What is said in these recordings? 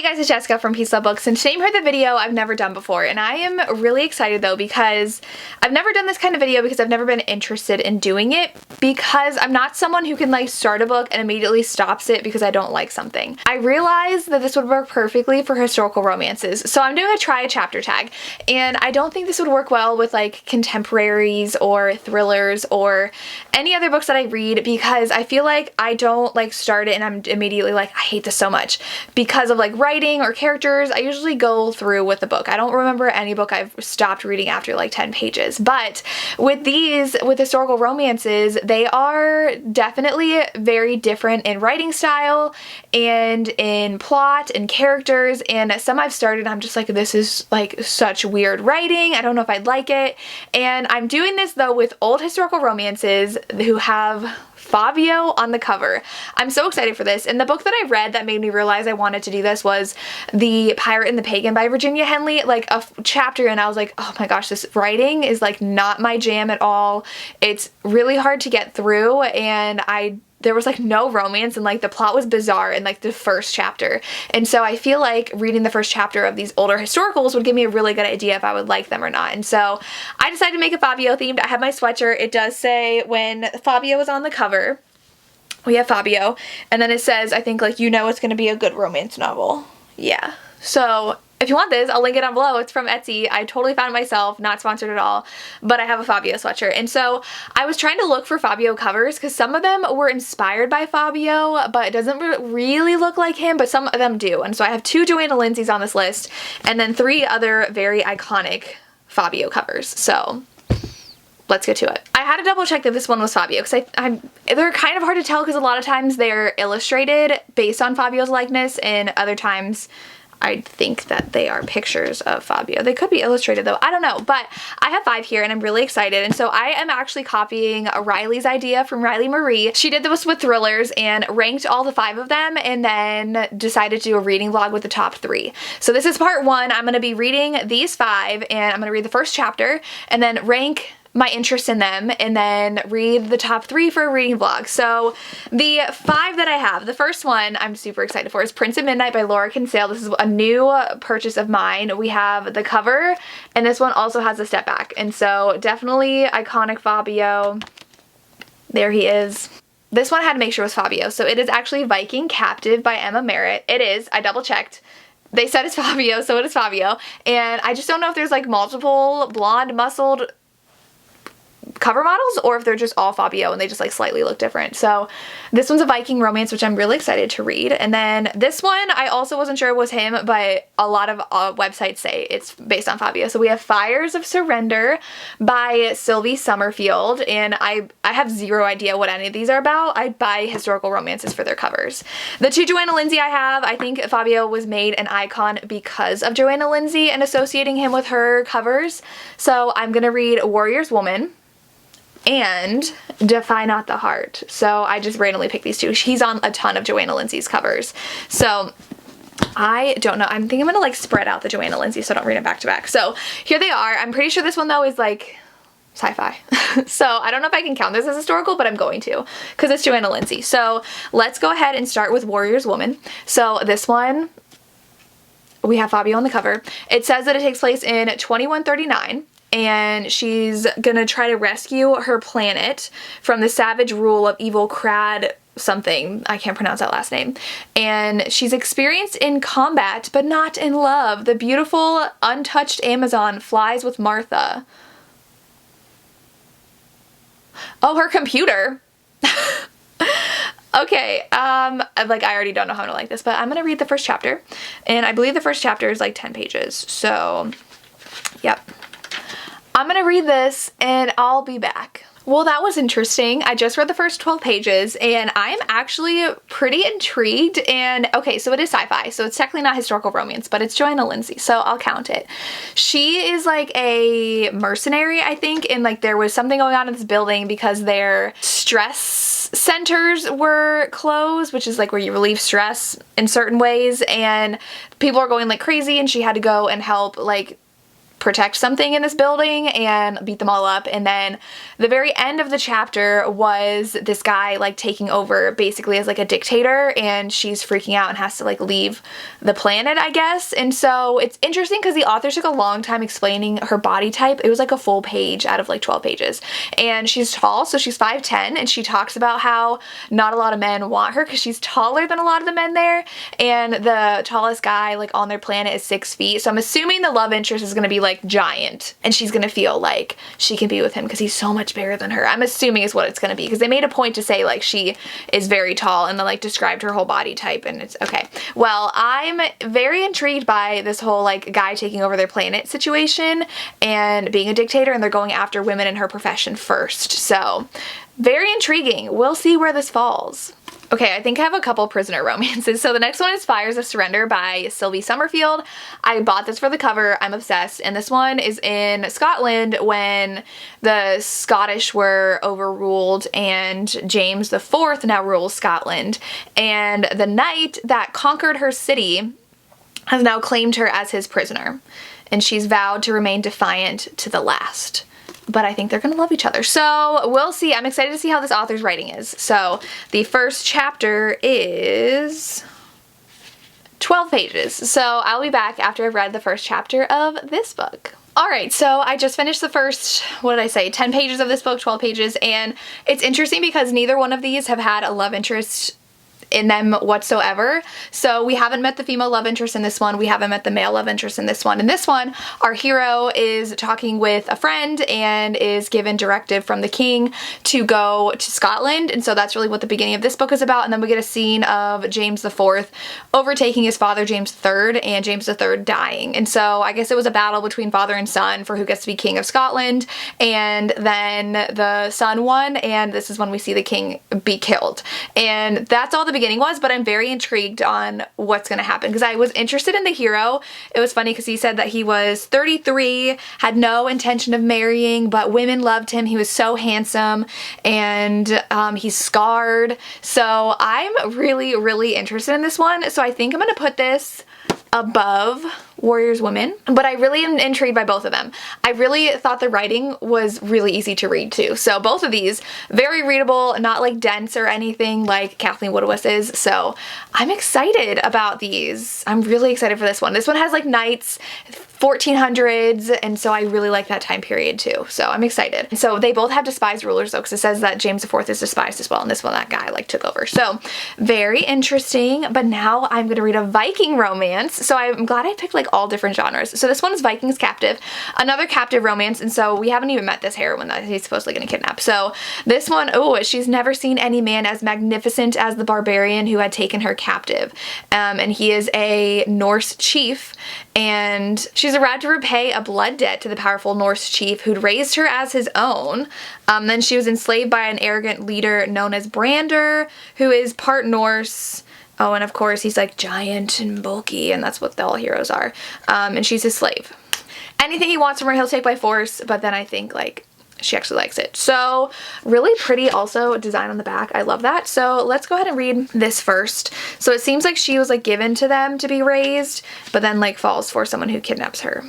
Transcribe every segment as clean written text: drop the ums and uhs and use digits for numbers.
guys, it's Jessica from Peace Love Books, and today I'm here with a video I've never done before, and I am really excited though because I've never done this kind of video because I've never been interested in doing it, because I'm not someone who can like start a book and immediately stops it because I don't like something. I realized that this would work perfectly for historical romances, so I'm doing a try a chapter tag, and I don't think this would work well with like contemporaries or thrillers or any other books that I read, because I feel like I don't like start it and I'm immediately like, I hate this so much because of like writing or characters. I usually go through with the book. I don't remember any book I've stopped reading after like 10 pages. But with historical romances, they are definitely very different in writing style and in plot and characters. And some I've started, I'm just like, this is like such weird writing. I don't know if I'd like it. And I'm doing this though with old historical romances who have Fabio on the cover. I'm so excited for this, and the book that I read that made me realize I wanted to do this was The Pirate and the Pagan by Virginia Henley. Like a chapter and I was like, oh my gosh, this writing is like not my jam at all. It's really hard to get through, and there was like no romance, and like the plot was bizarre in like the first chapter. And so I feel like reading the first chapter of these older historicals would give me a really good idea if I would like them or not. And so I decided to make it Fabio themed. I have my sweatshirt. It does say when Fabio is on the cover, we have Fabio, and then it says, I think like, you know, it's going to be a good romance novel. Yeah. So if you want this, I'll link it down below. It's from Etsy. I totally found it myself, not sponsored at all, but I have a Fabio sweatshirt. And so I was trying to look for Fabio covers because some of them were inspired by Fabio, but it doesn't really look like him, but some of them do. And so I have 2 Joanna Lindsay's on this list, and then 3 other very iconic Fabio covers. So let's get to it. I had to double check that this one was Fabio because they're kind of hard to tell because a lot of times they're illustrated based on Fabio's likeness, and other times I think that they are pictures of Fabio. They could be illustrated though, I don't know, but I have 5 here and I'm really excited. And so I am actually copying Riley's idea from Riley Marie. She did this with thrillers and ranked all the 5 of them and then decided to do a reading vlog with the top 3. So this is part 1. I'm going to be reading these 5 and I'm going to read the first chapter and then rank my interest in them and then read the top 3 for a reading vlog. So the 5 that I have, the first one I'm super excited for is Prince at Midnight by Laura Kinsale. This is a new purchase of mine. We have the cover, and this one also has a step back, and so definitely iconic Fabio. There he is. This one I had to make sure was Fabio. So it is actually Viking Captive by Emma Merritt. It is, I double checked. They said it's Fabio, so it is Fabio. And I just don't know if there's like multiple blonde muscled cover models or if they're just all Fabio and they just like slightly look different. So this one's a Viking romance, which I'm really excited to read. And then this one I also wasn't sure it was him, but a lot of websites say it's based on Fabio. So we have Fires of Surrender by Sylvie Summerfield, and I have zero idea what any of these are about. I buy historical romances for their covers. The 2 Joanna Lindsay I have, I think Fabio was made an icon because of Joanna Lindsay and associating him with her covers. So I'm gonna read Warrior's Woman and Defy Not the Heart. So I just randomly picked these 2. He's on a ton of Joanna Lindsay's covers. So I don't know. I think I'm gonna like spread out the Joanna Lindsay so I don't read them back to back. So here they are. I'm pretty sure this one though is like sci-fi. So I don't know if I can count this as historical, but I'm going to because it's Joanna Lindsay. So let's go ahead and start with Warrior's Woman. So this one, we have Fabio on the cover. It says that it takes place in 2139. And she's gonna try to rescue her planet from the savage rule of evil Crad something. I can't pronounce that last name. And she's experienced in combat, but not in love. The beautiful, untouched Amazon flies with Martha. Oh, her computer. Okay, like I already don't know how to like this, but I'm gonna read the first chapter. And I believe the first chapter is like 10 pages. So, yep. I'm gonna read this and I'll be back. Well, that was interesting. I just read the first 12 pages and I'm actually pretty intrigued. And okay, so it is sci-fi, so it's technically not historical romance, but it's Joanna Lindsay, so I'll count it. She is like a mercenary, I think, and like there was something going on in this building because their stress centers were closed, which is like where you relieve stress in certain ways, and people are going like crazy, and she had to go and help like protect something in this building and beat them all up. And then the very end of the chapter was this guy like taking over basically as like a dictator, and she's freaking out and has to like leave the planet, I guess. And so it's interesting because the author took a long time explaining her body type. It was like a full page out of like 12 pages. And she's tall, so she's 5'10", and she talks about how not a lot of men want her because she's taller than a lot of the men there, and the tallest guy like on their planet is 6 feet. So I'm assuming the love interest is gonna be like giant, and she's gonna feel like she can be with him because he's so much bigger than her. I'm assuming is what it's gonna be, because they made a point to say like she is very tall and then like described her whole body type, and it's okay. Well, I'm very intrigued by this whole like guy taking over their planet situation and being a dictator, and they're going after women in her profession first. So very intriguing. We'll see where this falls. Okay, I think I have a couple prisoner romances. So the next one is Fires of Surrender by Sylvie Summerfield. I bought this for the cover. I'm obsessed. And this one is in Scotland when the Scottish were overruled and James IV now rules Scotland. And the knight that conquered her city has now claimed her as his prisoner. And she's vowed to remain defiant to the last. But I think they're gonna love each other. So we'll see. I'm excited to see how this author's writing is. So the first chapter is 12 pages. So I'll be back after I've read the first chapter of this book. Alright, so I just finished the first, what did I say, 10 pages of this book, 12 pages, and it's interesting because neither one of these have had a love interest in them whatsoever. So we haven't met the female love interest in this one. We haven't met the male love interest in this one. In this one, our hero is talking with a friend and is given directive from the king to go to Scotland. And so that's really what the beginning of this book is about. And then we get a scene of James IV overtaking his father, James III, and James III dying. And so I guess it was a battle between father and son for who gets to be king of Scotland. And then the son won, and this is when we see the king be killed. And that's all the beginning was, but I'm very intrigued on what's going to happen because I was interested in the hero. It was funny because he said that he was 33, had no intention of marrying, but women loved him. He was so handsome, and he's scarred. So I'm really, really interested in this one. So I think I'm going to put this above Warriors Women, but I really am intrigued by both of them. I really thought the writing was really easy to read too. So both of these, very readable, not like dense or anything like Kathleen Woodiwiss is. So I'm excited about these. I'm really excited for this one. This one has like knights, 1400s, and so I really like that time period too. So I'm excited. So they both have despised rulers though, because it says that James IV is despised as well, and this one, that guy like took over. So very interesting. But now I'm gonna read a Viking romance. So I'm glad I picked like all different genres. So this one is Viking Captive, another captive romance, and so we haven't even met this heroine that he's supposedly gonna kidnap. So this one, oh, she's never seen any man as magnificent as the barbarian who had taken her captive. And he is a Norse chief, and she's allowed to repay a blood debt to the powerful Norse chief who'd raised her as his own. Then she was enslaved by an arrogant leader known as Brander, who is part Norse. Oh, and of course he's like giant and bulky, and that's what all heroes are. And she's his slave. Anything he wants from her, he'll take by force, but then I think like she actually likes it. So really pretty also design on the back. I love that. So let's go ahead and read this first. So it seems like she was like given to them to be raised, but then like falls for someone who kidnaps her.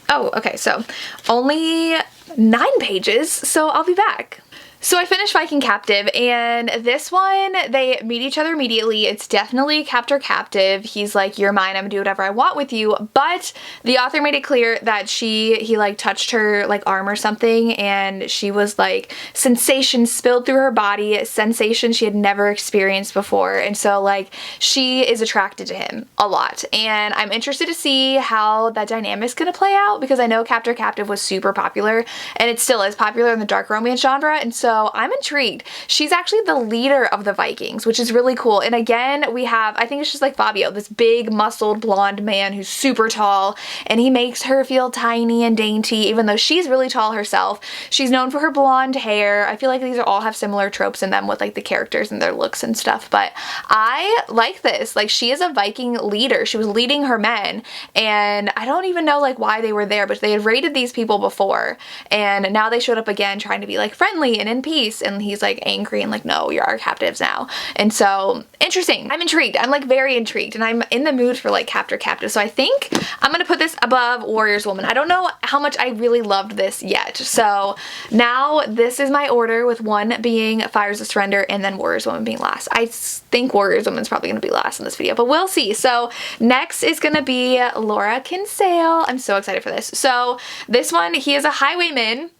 Oh, okay. So only 9 pages. So I'll be back. So I finished Viking Captive, and this one, they meet each other immediately. It's definitely captor-captive. He's like, you're mine, I'm gonna do whatever I want with you, but the author made it clear that he like touched her like arm or something, and she was like, sensation spilled through her body, sensation she had never experienced before, and so like, she is attracted to him a lot, and I'm interested to see how that dynamic's gonna play out, because I know captor-captive was super popular, and it still is popular in the dark romance genre, and so I'm intrigued. She's actually the leader of the Vikings, which is really cool. And again, we have, I think it's just like Fabio, this big muscled blonde man who's super tall, and he makes her feel tiny and dainty, even though she's really tall herself. She's known for her blonde hair. I feel like these all have similar tropes in them with like the characters and their looks and stuff, but I like this. Like, she is a Viking leader. She was leading her men, and I don't even know like why they were there, but they had raided these people before, and now they showed up again trying to be like friendly and in peace. And he's like angry and like, no, you're our captives now. And so interesting. I'm intrigued. I'm like very intrigued, and I'm in the mood for like captive. So I think I'm gonna put this above Warrior's Woman. I don't know how much I really loved this yet. So now this is my order, with 1 being Fires of Surrender and then Warrior's Woman being last. I think Warrior's Woman's probably gonna be last in this video, but we'll see. So next is gonna be Laura Kinsale. I'm so excited for this. So this one, he is a highwayman.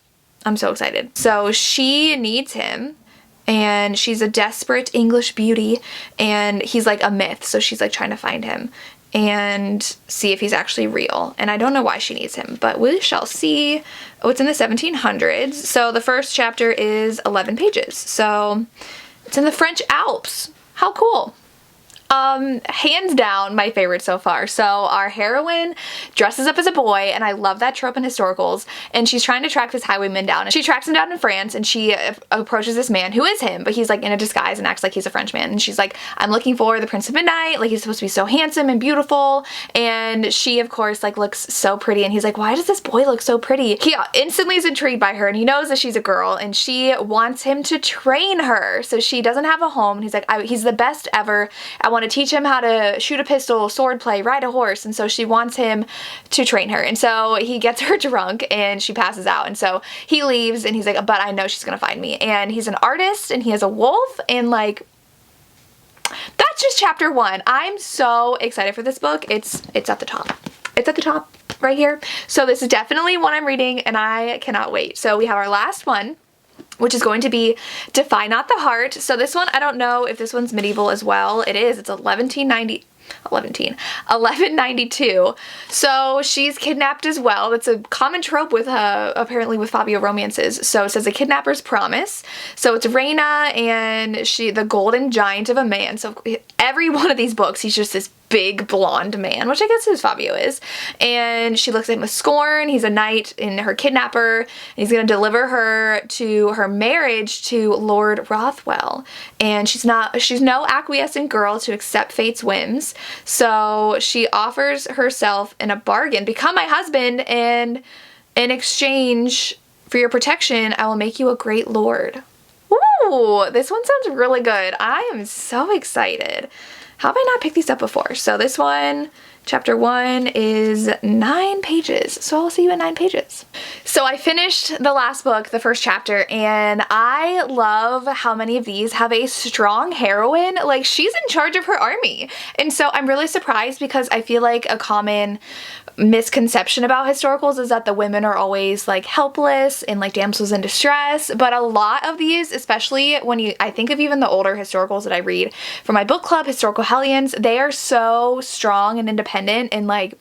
I'm so excited. So she needs him, and she's a desperate English beauty, and he's like a myth. So she's like trying to find him and see if he's actually real. And I don't know why she needs him, but we shall see. Oh, it's in the 1700s. So the first chapter is 11 pages. So it's in the French Alps. How cool. Hands down my favorite so far. So our heroine dresses up as a boy, and I love that trope in historicals, and she's trying to track this highwayman down, and she tracks him down in France, and she approaches this man who is him, but he's like in a disguise and acts like he's a Frenchman, and she's like, I'm looking for the Prince of Midnight, like he's supposed to be so handsome and beautiful, and she of course like looks so pretty, and he's like, why does this boy look so pretty? He instantly is intrigued by her, and he knows that she's a girl, and she wants him to train her. So she doesn't have a home, and he's like, he's the best ever. I want to teach him how to shoot a pistol, sword play, ride a horse. And so she wants him to train her. And so he gets her drunk and she passes out. And so he leaves, and he's like, but I know she's gonna find me. And he's an artist, and he has a wolf, and like, that's just chapter 1. I'm so excited for this book. It's at the top. It's at the top right here. So this is definitely one I'm reading, and I cannot wait. So we have our last one, which is going to be Defy Not the Heart. So this one, I don't know if this one's medieval as well. It is. It's 1192. So she's kidnapped as well. That's a common trope with apparently with Fabio romances. So it says A Kidnapper's Promise. So it's Reina, and the golden giant of a man. So every one of these books, he's just this big blonde man, which I guess is Fabio is, and she looks at him with scorn. He's a knight and her kidnapper, and he's gonna deliver her to her marriage to Lord Rothwell, and she's no acquiescent girl to accept fate's whims, so she offers herself in a bargain, become my husband, and in exchange for your protection I will make you a great lord. Ooh, this one sounds really good. I am so excited. How have I not picked these up before? So this one, chapter 1 is 9 pages. So I'll see you in 9 pages. So I finished the last book, the first chapter, and I love how many of these have a strong heroine. Like, she's in charge of her army. And so I'm really surprised, because I feel like a common misconception about historicals is that the women are always like helpless and like damsels in distress, but a lot of these, especially when I think of even the older historicals that I read for my book club, Historical Hellions, they are so strong and independent and like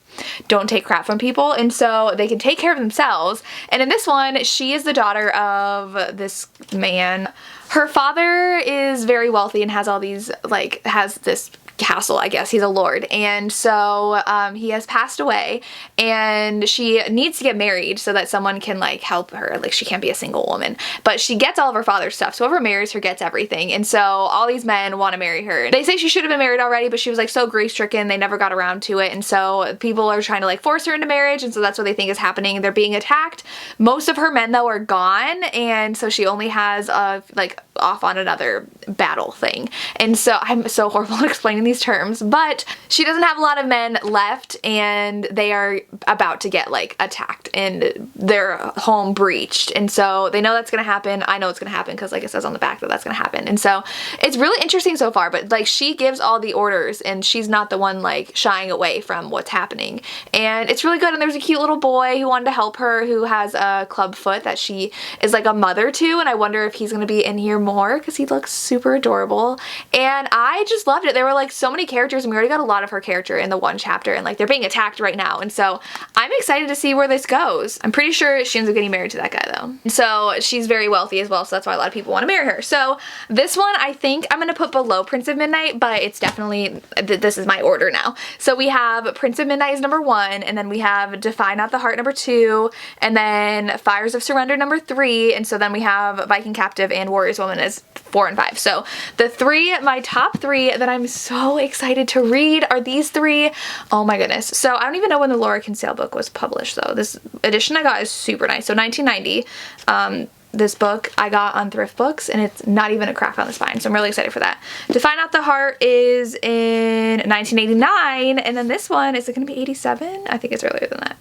don't take crap from people, and so they can take care of themselves. And in this one, she is the daughter of this man. Her father is very wealthy and has all these, like, has this castle, I guess. He's a lord, and so he has passed away, and she needs to get married so that someone can like help her. Like, she can't be a single woman, but she gets all of her father's stuff, so whoever marries her gets everything. And so all these men want to marry her. They say she should have been married already, but she was like so grief-stricken they never got around to it, and so people are trying to like force her into marriage, and so that's what they think is happening. They're being attacked. Most of her men though are gone, and so she only has like off on another battle thing. And so I'm so horrible at explaining these terms, but she doesn't have a lot of men left, and they are about to get like attacked and their home breached, and so they know that's gonna happen. I know it's gonna happen because like it says on the back that that's gonna happen, and so it's really interesting so far. But like, she gives all the orders, and she's not the one like shying away from what's happening, and it's really good. And there's a cute little boy who wanted to help her, who has a club foot that she is like a mother to, and I wonder if he's gonna be in here more because he looks super adorable. And I just loved it. There were like so many characters, and we already got a lot of her character in the one chapter, and like they're being attacked right now, and so I'm excited to see where this goes. I'm pretty sure she ends up getting married to that guy though. So she's very wealthy as well, so that's why a lot of people want to marry her. So this one I think I'm gonna put below Prince of Midnight, but it's definitely, this is my order now. So we have Prince of Midnight is number 1, and then we have Defy Not the Heart number 2, and then Fires of Surrender number 3, and so then we have Viking Captive and Warrior's Woman as 4 and 5. So my top 3 that I'm so excited to read are these 3. Oh my goodness. So I don't even know when the Laura Kinsale book was published though. This edition I got is super nice. So 1990. this book I got on Thrift Books, and it's not even a crack on the spine, so I'm really excited for that. To Find Out the Heart is in 1989, and then this one, is it going to be 87? I think it's earlier than that.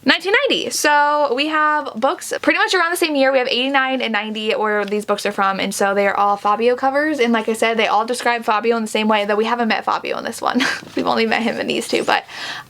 1990. So we have books pretty much around the same year. We have 89 and 90 where these books are from, and so they are all Fabio covers, and like I said, they all describe Fabio in the same way, though we haven't met Fabio in this one. We've only met him in these two, but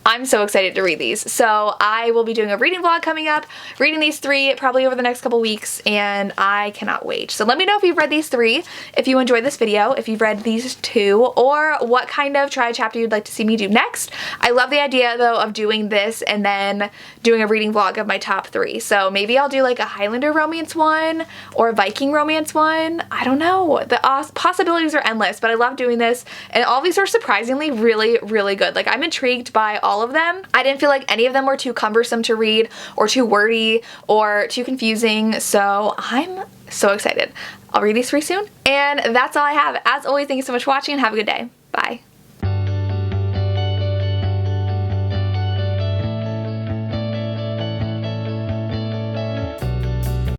I'm so excited to read these. So I will be doing a reading vlog coming up, reading these 3 probably over the next couple weeks, and I cannot wait. So let me know if you've read these 3, if you enjoyed this video, if you've read these 2, or what kind of try chapter you'd like to see me do next. I love the idea though of doing this and then doing a reading vlog of my top 3. So maybe I'll do like a Highlander romance one or a Viking romance one. I don't know. The possibilities are endless, but I love doing this, and all these are surprisingly really, really good. Like, I'm intrigued by all of them. I didn't feel like any of them were too cumbersome to read or too wordy or too confusing, so I'm so excited. I'll read these 3 soon, and that's all I have. As always, thank you so much for watching and have a good day. Bye.